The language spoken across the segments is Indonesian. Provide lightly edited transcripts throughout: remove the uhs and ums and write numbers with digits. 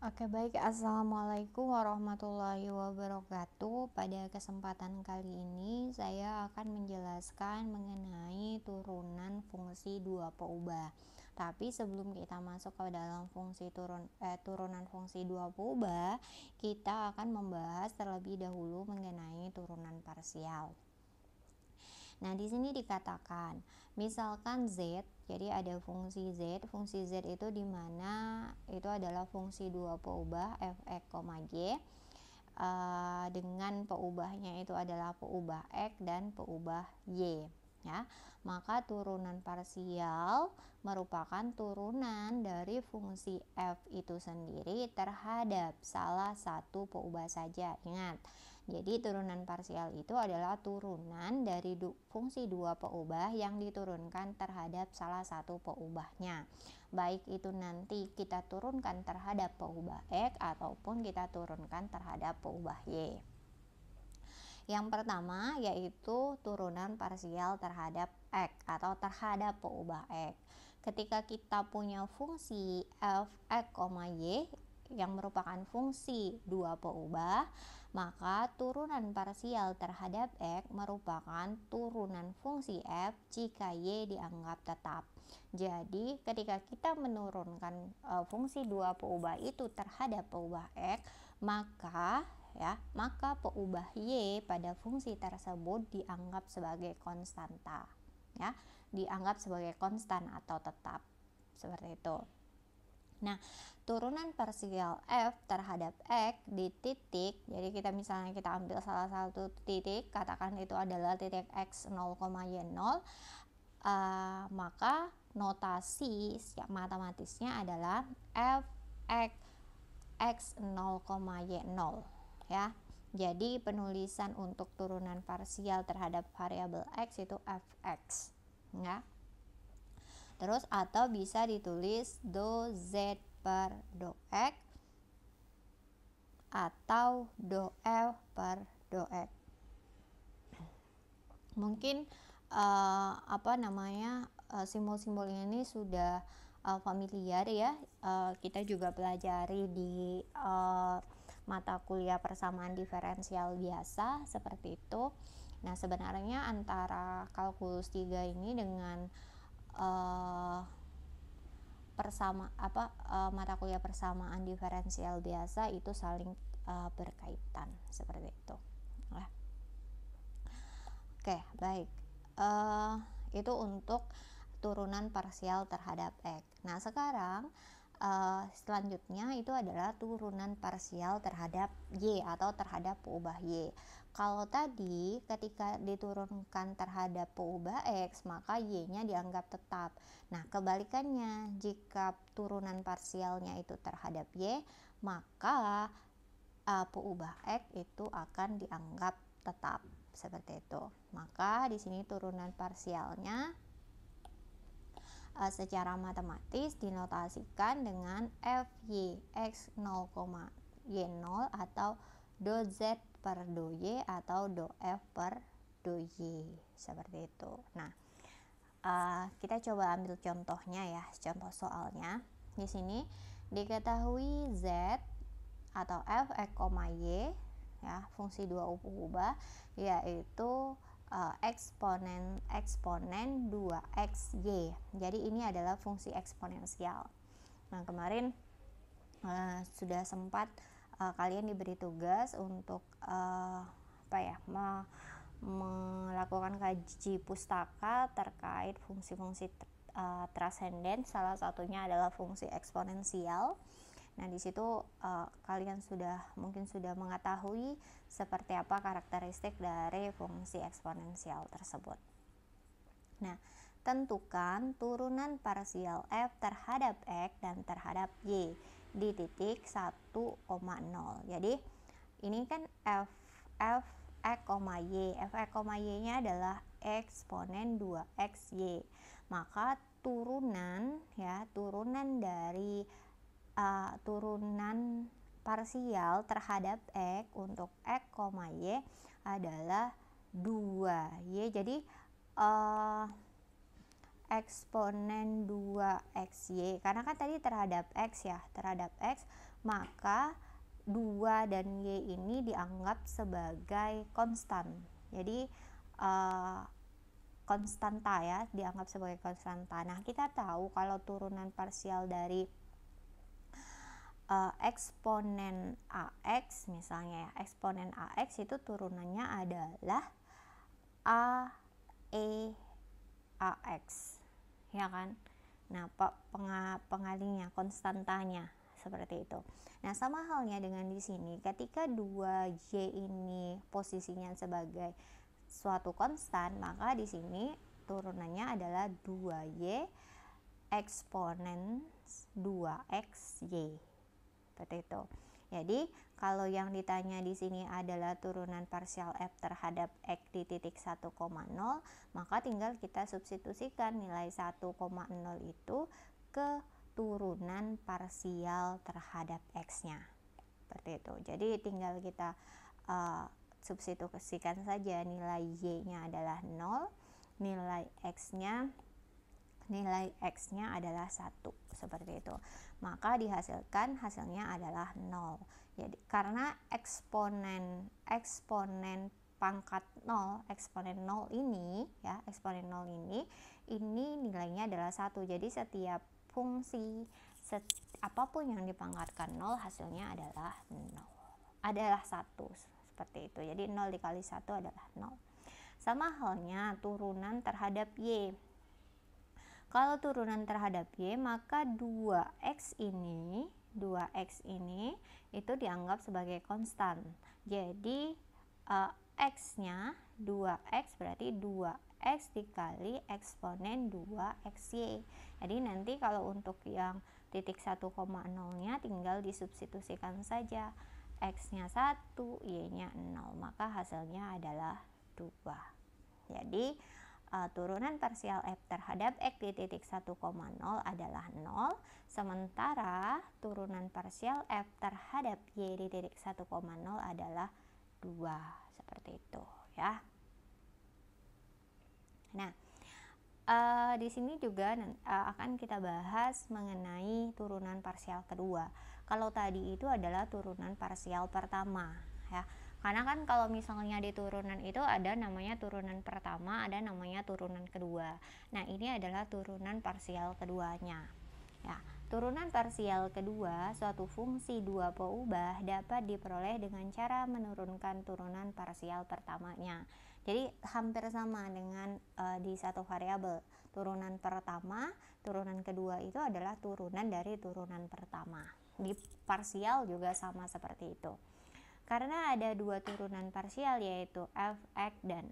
Oke, baik. Assalamualaikum warahmatullahi wabarakatuh. Pada kesempatan kali ini saya akan menjelaskan mengenai turunan fungsi dua peubah. Tapi sebelum kita masuk ke dalam turunan fungsi dua peubah, kita akan membahas terlebih dahulu mengenai turunan parsial. Nah, di sini dikatakan, misalkan Z, jadi ada fungsi Z itu di mana itu adalah fungsi dua peubah f(x), y, dengan peubahnya itu adalah peubah x dan peubah y, ya. Maka turunan parsial merupakan turunan dari fungsi f itu sendiri terhadap salah satu peubah saja. Ingat, jadi turunan parsial itu adalah turunan dari fungsi dua peubah yang diturunkan terhadap salah satu peubahnya, baik itu nanti kita turunkan terhadap peubah x ataupun kita turunkan terhadap peubah y. Yang pertama yaitu turunan parsial terhadap x atau terhadap peubah x. Ketika kita punya fungsi f(x), y yang merupakan fungsi dua peubah, maka turunan parsial terhadap x merupakan turunan fungsi f jika y dianggap tetap. Jadi ketika kita menurunkan fungsi dua peubah itu terhadap peubah x, maka peubah y pada fungsi tersebut dianggap sebagai konstanta, ya, dianggap sebagai konstan atau tetap, seperti itu. Nah, turunan parsial f terhadap x di titik, jadi misalnya kita ambil salah satu titik, katakan itu adalah titik x 0, y 0, maka notasi matematisnya adalah f x 0, y 0, ya. Jadi penulisan untuk turunan parsial terhadap variabel x itu fx, ya. Terus atau bisa ditulis do z per do x atau do f per do x. Mungkin simbol-simbol ini sudah familiar, ya. Kita juga pelajari di mata kuliah persamaan diferensial biasa seperti itu. Nah, sebenarnya antara kalkulus 3 ini dengan mata kuliah persamaan diferensial biasa itu saling berkaitan seperti itu. Nah, oke, baik. Itu untuk turunan parsial terhadap x. Nah, sekarang selanjutnya itu adalah turunan parsial terhadap y atau terhadap peubah y. Kalau tadi ketika diturunkan terhadap peubah x, maka y-nya dianggap tetap. Nah, kebalikannya, jika turunan parsialnya itu terhadap y, maka peubah x itu akan dianggap tetap, seperti itu. Maka di sini turunan parsialnya secara matematis dinotasikan dengan fy x 0, y 0 atau do z per do y atau do f per do y, seperti itu. Nah, kita coba ambil contohnya, ya, contoh soalnya. Di sini diketahui z atau f(x), y, ya, fungsi dua peubah, yaitu eksponen 2xy. Jadi ini adalah fungsi eksponensial. Nah, kemarin sudah sempat kalian diberi tugas untuk melakukan kaji pustaka terkait fungsi-fungsi transenden. Salah satunya adalah fungsi eksponensial. Nah, di situ kalian mungkin sudah mengetahui seperti apa karakteristik dari fungsi eksponensial tersebut. Nah, tentukan turunan parsial f terhadap x dan terhadap y di titik 1, 0. Jadi ini kan f(x), y. f(x), y-nya adalah eksponen 2xy. Maka turunan dari turunan parsial terhadap x untuk x, y adalah 2y. Jadi eksponen 2xy, karena kan tadi terhadap x ya, terhadap x, maka 2 dan y ini dianggap sebagai konstan. Jadi konstanta ya, dianggap sebagai konstanta. Nah, kita tahu kalau turunan parsial dari eksponen AX misalnya ya, eksponen AX itu turunannya adalah AX ya kan. Nah, pengalinya, konstantanya seperti itu. Nah, sama halnya dengan di sini, ketika 2y ini posisinya sebagai suatu konstan, maka di sini turunannya adalah 2y eksponen 2xy. Seperti itu. Jadi, kalau yang ditanya di sini adalah turunan parsial f terhadap x di titik 1,0, maka tinggal kita substitusikan nilai 1,0 itu ke turunan parsial terhadap x-nya. Seperti itu. Jadi, tinggal kita substitusikan saja, nilai y-nya adalah 0, nilai x-nya adalah 1, seperti itu. Maka dihasilkan hasilnya adalah 0. Jadi karena eksponen pangkat 0, eksponen 0 ini ya, eksponen 0 ini nilainya adalah 1. Jadi setiap fungsi apapun yang dipangkatkan 0 hasilnya adalah 0. Adalah 1, seperti itu. Jadi 0 dikali 1 adalah 0. Sama halnya turunan terhadap y. Kalau turunan terhadap y, maka 2x ini itu dianggap sebagai konstan. Jadi x-nya 2x berarti 2x dikali eksponen 2xy. Jadi nanti kalau untuk yang titik 1,0-nya tinggal disubstitusikan saja. X-nya 1, y-nya 0, maka hasilnya adalah 2. Jadi turunan parsial f terhadap x di titik 1,0 adalah 0, sementara turunan parsial f terhadap y di titik 1,0 adalah 2, seperti itu ya. Nah, di sini juga akan kita bahas mengenai turunan parsial kedua. Kalau tadi itu adalah turunan parsial pertama ya. Karena kan kalau misalnya di turunan itu ada namanya turunan pertama, ada namanya turunan kedua. Nah, ini adalah turunan parsial keduanya. Ya, turunan parsial kedua suatu fungsi dua peubah dapat diperoleh dengan cara menurunkan turunan parsial pertamanya. Jadi hampir sama dengan di satu variabel. Turunan pertama, turunan kedua itu adalah turunan dari turunan pertama. Di parsial juga sama seperti itu. Karena ada dua turunan parsial yaitu fx dan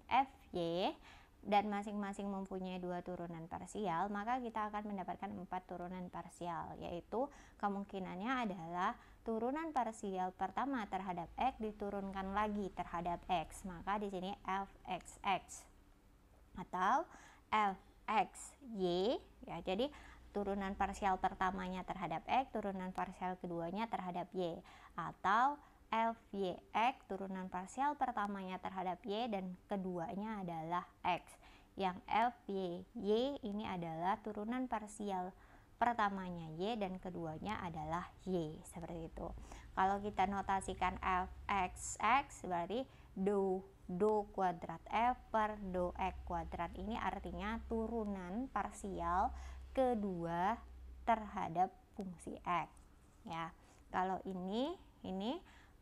fy, dan masing-masing mempunyai dua turunan parsial, maka kita akan mendapatkan 4 turunan parsial, yaitu kemungkinannya adalah turunan parsial pertama terhadap x diturunkan lagi terhadap x, maka di sini fxx atau fxy ya. Jadi turunan parsial pertamanya terhadap x, turunan parsial keduanya terhadap y, atau fyx turunan parsial pertamanya terhadap y dan keduanya adalah x. Yang fy ini adalah turunan parsial pertamanya y dan keduanya adalah y, seperti itu. Kalau kita notasikan fxx berarti do kuadrat f per do x kuadrat, ini artinya turunan parsial kedua terhadap fungsi x ya. Kalau ini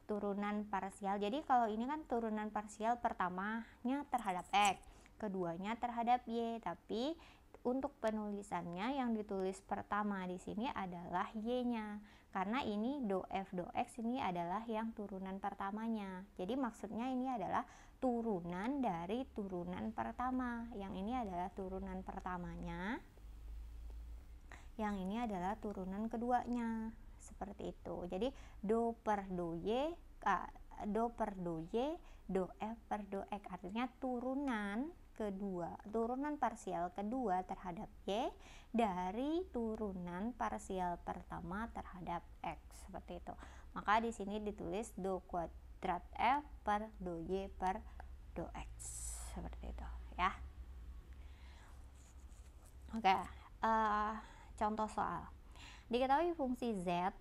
turunan parsial. Jadi kalau ini kan turunan parsial pertamanya terhadap x, keduanya terhadap y, tapi untuk penulisannya yang ditulis pertama di sini adalah y-nya. Karena ini do f do x ini adalah yang turunan pertamanya. Jadi maksudnya ini adalah turunan dari turunan pertama. Yang ini adalah turunan pertamanya. Yang ini adalah turunan keduanya. Seperti itu. Jadi do per do y, do per do y, do f per do x, artinya turunan parsial kedua terhadap y dari turunan parsial pertama terhadap x, seperti itu. Maka di sini ditulis do kuadrat f per do y per do x, seperti itu ya. Oke, contoh soal. Diketahui fungsi z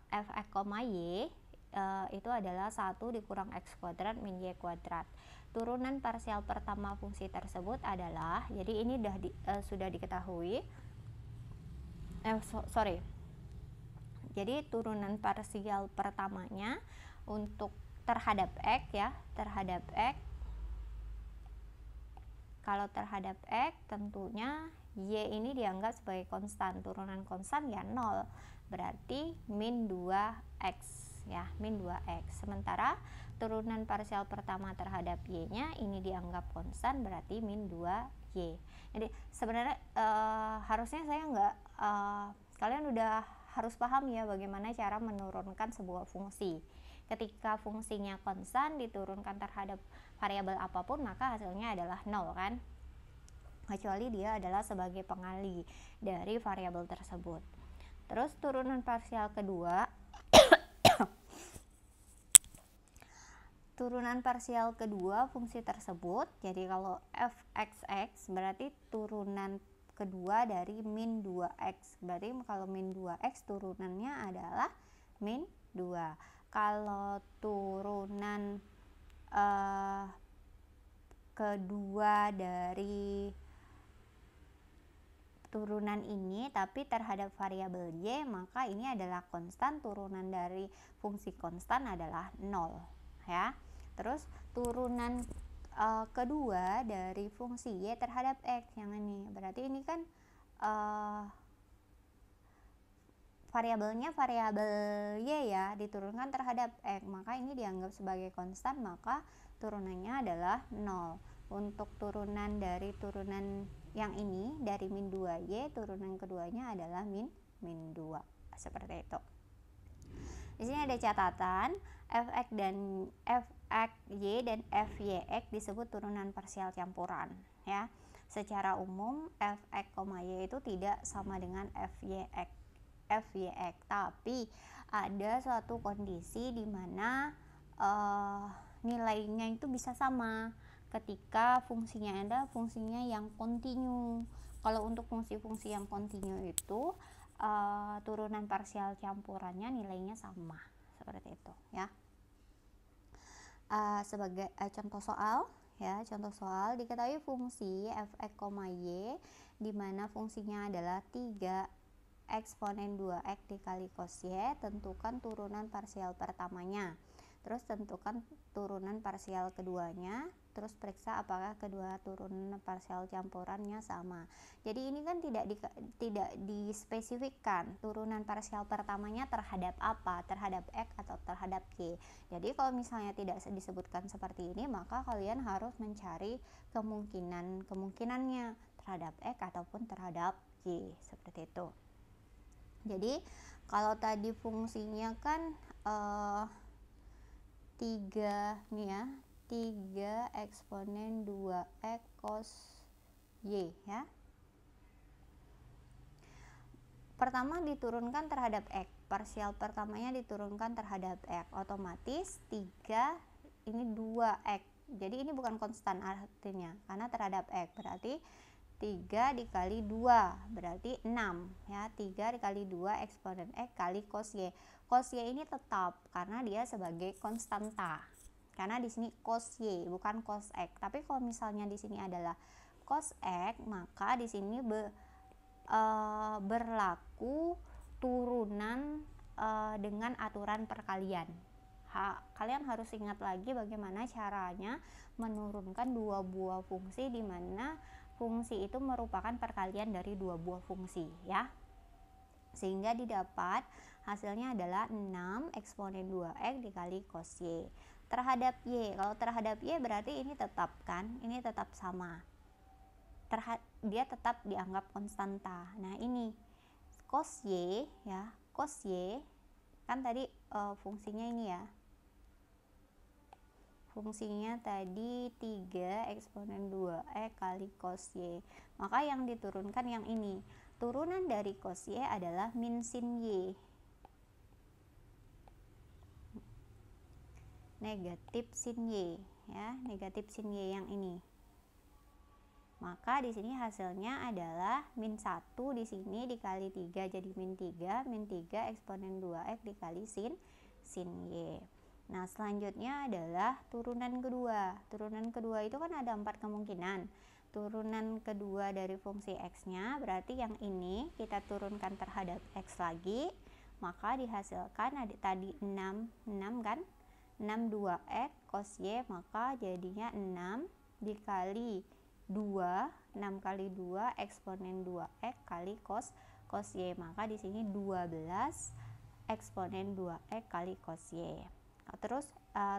fx, y itu adalah 1 dikurang x kuadrat min y kuadrat. Turunan parsial pertama fungsi tersebut adalah, jadi ini sudah diketahui. Jadi turunan parsial pertamanya untuk terhadap x ya, terhadap x. Kalau terhadap x tentunya y ini dianggap sebagai konstan, turunan konstan ya 0, berarti min 2x ya, min 2x. Sementara turunan parsial pertama terhadap y-nya ini dianggap konstan, berarti min 2y. Jadi sebenarnya harusnya saya kalian udah harus paham ya bagaimana cara menurunkan sebuah fungsi. Ketika fungsinya konstan diturunkan terhadap variabel apapun, maka hasilnya adalah 0 kan, kecuali dia adalah sebagai pengali dari variabel tersebut. Terus turunan parsial kedua turunan parsial kedua fungsi tersebut, jadi kalau fxx berarti turunan kedua dari min 2x, berarti kalau min 2x turunannya adalah min 2. Kalau turunan kedua dari turunan ini tapi terhadap variabel y, maka ini adalah konstan, turunan dari fungsi konstan adalah 0 ya. Terus turunan kedua dari fungsi y terhadap x yang ini, berarti ini kan variabelnya variabel y ya, diturunkan terhadap x, maka ini dianggap sebagai konstan, maka turunannya adalah 0. Untuk turunan dari turunan yang ini dari min 2y, turunan keduanya adalah min 2, seperti itu. Di sini ada catatan, fx y dan fyx disebut turunan parsial campuran ya. Secara umum fx, y itu tidak sama dengan fyx, tapi ada suatu kondisi di mana nilainya itu bisa sama ketika fungsinya ada fungsinya yang kontinu. Kalau untuk fungsi-fungsi yang kontinu itu turunan parsial campurannya nilainya sama, seperti itu ya. Sebagai contoh soal ya, contoh soal, diketahui fungsi fx, y di mana fungsinya adalah 3 eksponen 2x dikali cos y, tentukan turunan parsial pertamanya. Terus tentukan turunan parsial keduanya, terus periksa apakah kedua turunan parsial campurannya sama. Jadi ini kan tidak dispesifikkan turunan parsial pertamanya terhadap apa, terhadap x atau terhadap y. Jadi kalau misalnya tidak disebutkan seperti ini, maka kalian harus mencari kemungkinannya terhadap x ataupun terhadap y, seperti itu. Jadi kalau tadi fungsinya kan 3 nih ya, 3 eksponen 2x cos y ya. Pertama diturunkan terhadap x, parsial pertamanya diturunkan terhadap x, otomatis 3 ini 2x. Jadi ini bukan konstan artinya karena terhadap x, berarti 3 dikali 2 berarti 6 ya. 3 dikali 2 eksponen x kali cos y. Cos y ini tetap karena dia sebagai konstanta. Karena di sini cos y bukan cos x. Tapi kalau misalnya di sini adalah cos x, maka di sini berlaku turunan dengan aturan perkalian. Kalian harus ingat lagi bagaimana caranya menurunkan dua buah fungsi di mana fungsi itu merupakan perkalian dari dua buah fungsi ya. Sehingga didapat hasilnya adalah 6 eksponen 2x dikali cos y. Terhadap y, kalau terhadap y berarti ini tetap kan, ini tetap sama. Dia tetap dianggap konstanta. Nah ini cos y ya, cos y kan tadi fungsinya ini ya. Fungsinya tadi 3 eksponen 2x kali cos y. Maka yang diturunkan yang ini. Turunan dari cos y adalah min sin y. Negatif sin y ya, negatif sin y yang ini. Maka di sini hasilnya adalah min 1 di sini dikali 3 jadi min 3 eksponen 2x dikali sin Y. Nah, selanjutnya adalah turunan kedua. Turunan kedua itu kan ada 4 kemungkinan. Turunan kedua dari fungsi x-nya berarti yang ini kita turunkan terhadap x lagi, maka dihasilkan ada tadi 6 kan? 6 2x cos y, maka jadinya 6 dikali 2, 6 kali 2 eksponen 2x kali cos y, maka di sini 12 eksponen 2x kali cos y. Terus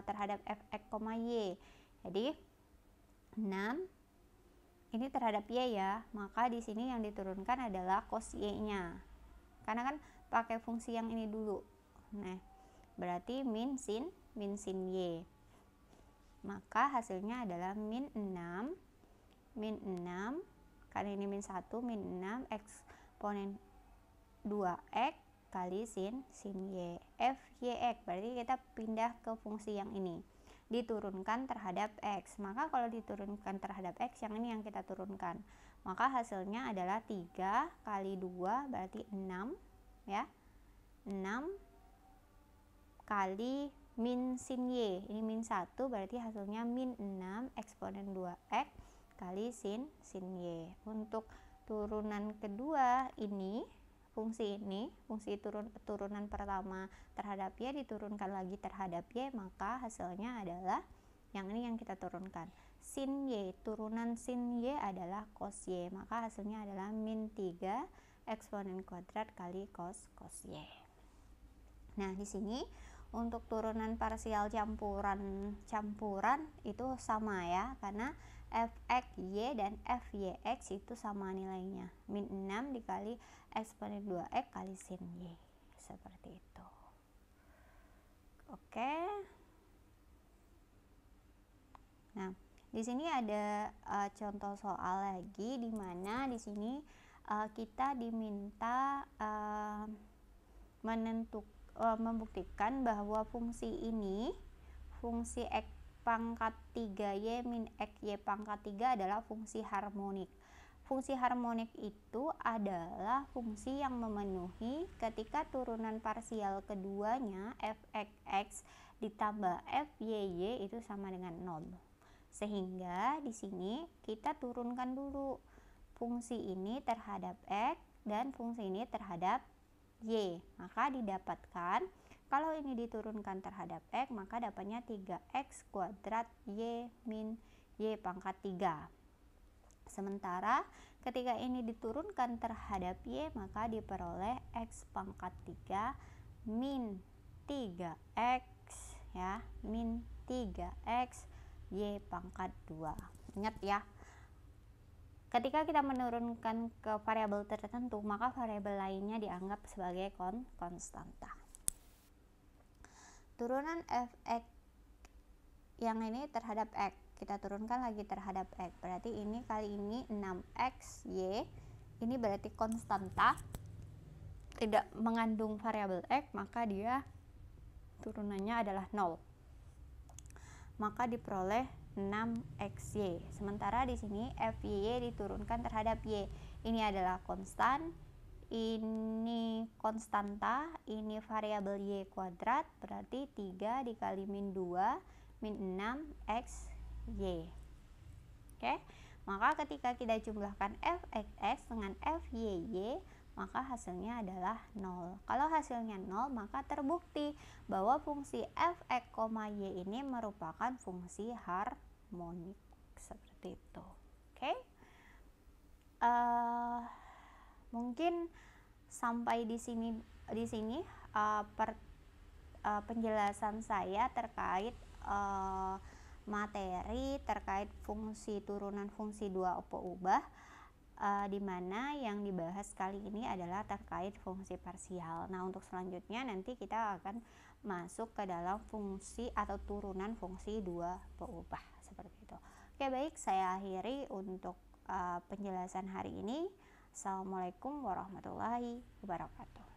terhadap fx, y, jadi 6 ini terhadap y ya, maka di sini yang diturunkan adalah cos y-nya. Karena kan pakai fungsi yang ini dulu. Nah, berarti min sin y. Maka hasilnya adalah min 6 karena ini min 1, min 6 eksponen 2x kali sin y. Fyx berarti kita pindah ke fungsi yang ini, diturunkan terhadap x. Maka kalau diturunkan terhadap x, yang ini yang kita turunkan, maka hasilnya adalah 3 kali 2 berarti 6 ya, 6 kali min sin y, ini min 1 berarti hasilnya min 6 eksponen 2x kali sin y. Untuk turunan kedua ini, fungsi turunan pertama terhadap y diturunkan lagi terhadap y, maka hasilnya adalah yang ini yang kita turunkan. Sin y, turunan sin y adalah cos y, maka hasilnya adalah min 3 eksponen kuadrat kali cos y. Nah, di sini untuk turunan parsial campuran itu sama ya, karena fx y dan fyx itu sama nilainya, min 6 dikali eksponen 2x kali sin y, seperti itu. Oke. Nah, di sini ada contoh soal lagi, di mana di sini kita diminta membuktikan bahwa fungsi ini, fungsi x pangkat 3y min x y pangkat 3 adalah fungsi harmonik. Fungsi harmonik itu adalah fungsi yang memenuhi ketika turunan parsial keduanya fx ditambah fyy itu sama dengan 0. Sehingga di sini kita turunkan dulu fungsi ini terhadap x dan fungsi ini terhadap y. Maka didapatkan kalau ini diturunkan terhadap x, maka dapatnya 3x kuadrat y min y pangkat 3. Sementara ketika ini diturunkan terhadap y, maka diperoleh x pangkat 3 min 3x ya, min 3x y pangkat 2. Ingat ya, ketika kita menurunkan ke variabel tertentu, maka variabel lainnya dianggap sebagai konstanta. Turunan fx yang ini terhadap x, kita turunkan lagi terhadap x, berarti ini kali ini 6x y, ini berarti konstanta, tidak mengandung variabel x, maka dia turunannya adalah 0. Maka diperoleh 6xy. Sementara di sini fyy diturunkan terhadap y, ini adalah konstan, ini konstanta, ini variabel y kuadrat, berarti 3 dikali min 2 min 6xy. Oke, maka ketika kita jumlahkan fxx dengan fyy, maka hasilnya adalah 0. Kalau hasilnya 0, maka terbukti bahwa fungsi fx, y ini merupakan fungsi harmonik, seperti itu. Oke. Mungkin sampai di sini penjelasan saya terkait materi terkait fungsi turunan fungsi 2 ubah, di mana yang dibahas kali ini adalah terkait fungsi parsial. Nah, untuk selanjutnya nanti kita akan masuk ke dalam fungsi atau turunan fungsi 2 ubah, seperti itu. Oke, baik, saya akhiri untuk penjelasan hari ini. Assalamualaikum warahmatullahi wabarakatuh.